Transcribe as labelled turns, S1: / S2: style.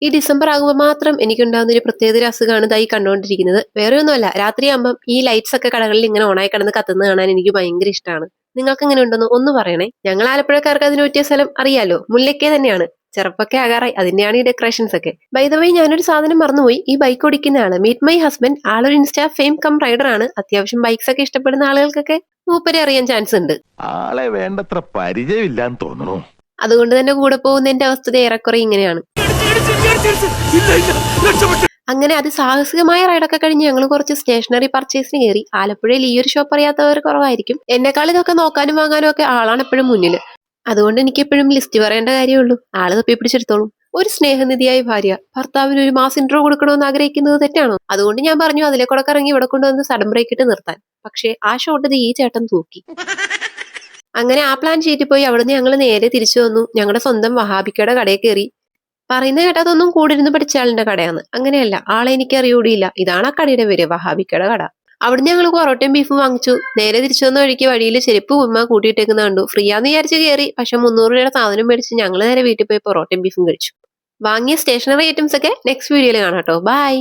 S1: ഈ ഡിസംബർ ആകുമ്പോൾ മാത്രം എനിക്കുണ്ടാകുന്ന ഒരു പ്രത്യേകതര അസുഖമാണ് ഇതായി കണ്ടുകൊണ്ടിരിക്കുന്നത്. വേറെ ഒന്നുമല്ല, രാത്രിയാകുമ്പം ഈ ലൈറ്റ്സ് ഒക്കെ കടകളിൽ ഇങ്ങനെ ഓണായി കിടന്ന് കത്തുന്നത് കാണാൻ എനിക്ക് ഭയങ്കര ഇഷ്ടമാണ്. നിങ്ങൾക്ക് എങ്ങനെ ഉണ്ടെന്ന് ഒന്ന് പറയണേ. ഞങ്ങൾ ആലപ്പുഴക്കാർക്ക് അതിന് പറ്റിയ സ്ഥലം അറിയാലോ, മുല്ലയ്ക്ക തന്നെയാണ്. ചെറുപ്പൊക്കെ ആകാറായി, അതിന്റെയാണ് ഈ ഡെക്കറേഷൻസ് ഒക്കെ. ബൈ ദ വേ, ഞാനൊരു സാധനം മറന്നുപോയി. ഈ ബൈക്ക് ഓടിക്കുന്ന ആള്, മീറ്റ് മൈ ഹസ്ബൻഡ്, ആളൊരു ഇൻസ്റ്റാ ഫെയിം കം റൈഡർ ആണ്. അത്യാവശ്യം ബൈക്സ് ഒക്കെ ഇഷ്ടപ്പെടുന്ന ആളുകൾക്കൊക്കെ മൂപ്പരെ അറിയാൻ ചാൻസ് ഉണ്ട്.
S2: ആളെ വേണ്ടത്ര പരിചയമില്ലാന്ന് തോന്നുന്നു.
S1: അതുകൊണ്ട് തന്നെ കൂടെ പോകുന്ന എന്റെ അവസ്ഥ ഏറെക്കുറെ ഇങ്ങനെയാണ്. അങ്ങനെ അതിസാഹസികമായ റൈഡൊക്കെ കഴിഞ്ഞ് ഞങ്ങൾ കുറച്ച് സ്റ്റേഷനറി പർച്ചേസിന് കയറി. ആലപ്പുഴയിൽ ഈ ഒരു ഷോപ്പ് അറിയാത്തവർ കുറവായിരിക്കും. എന്നെക്കാൾ ഇതൊക്കെ നോക്കാനും വാങ്ങാനും ഒക്കെ ആളാണ് എപ്പോഴും മുന്നിൽ. അതുകൊണ്ട് എനിക്ക് എപ്പോഴും ലിസ്റ്റ് പറയേണ്ട കാര്യമുള്ളൂ, ആള് തപ്പി പിടിച്ചെടുത്തോളും. ഒരു സ്നേഹനിധിയായ ഭാര്യ ഭർത്താവിന് ഒരു മാസ് ഇൻട്രോ കൊടുക്കണമെന്ന് ആഗ്രഹിക്കുന്നത് തെറ്റാണോ? അതുകൊണ്ട് ഞാൻ പറഞ്ഞു അതിലെ കൂടെ ഇറങ്ങി ഇവിടെ കൊണ്ടുവന്ന് സഡൻ ബ്രേക്ക് ഇട്ട് നിർത്താൻ. പക്ഷേ ആ ഷോട്ട് ഈ ചേട്ടൻ തൂക്കി. അങ്ങനെ ആ പ്ലാൻ പോയി അവിടുന്ന് ഞങ്ങൾ നേരെ തിരിച്ചു വന്നു. ഞങ്ങളുടെ സ്വന്തം വഹാബിക്കയുടെ കടയിൽ കയറി. പറയുന്ന കേട്ടതൊന്നും കൂടെ ഇരുന്ന് പഠിച്ച ആളിന്റെ കടയാണ്. അങ്ങനെയല്ല, ആളെ എനിക്ക് അറിയൂടിയില്ല. ഇതാണ് ആ കടയുടെ പേര്, വഹാബിക്കയുടെ കട. അവിടുന്ന് ഞങ്ങൾ പൊറോട്ടയും ബീഫും വാങ്ങിച്ചു. നേരെ തിരിച്ചു വന്ന വഴിക്ക് വഴിയിൽ ചെരുപ്പ് ഉമ്മ കൂട്ടിയിട്ടേക്കുന്ന കണ്ടു. ഫ്രീ ആന്ന് വിചാരിച്ച് കയറി. പക്ഷെ 300 രൂപയുടെ സാധനം മേടിച്ച് ഞങ്ങൾ നേരെ വീട്ടിൽ പോയി പൊറോട്ടയും ബീഫും കഴിച്ചു. വാങ്ങിയ സ്റ്റേഷനറി ഐറ്റംസ് ഒക്കെ നെക്സ്റ്റ് വീഡിയോയിൽ കാണാം കേട്ടോ. ബൈ.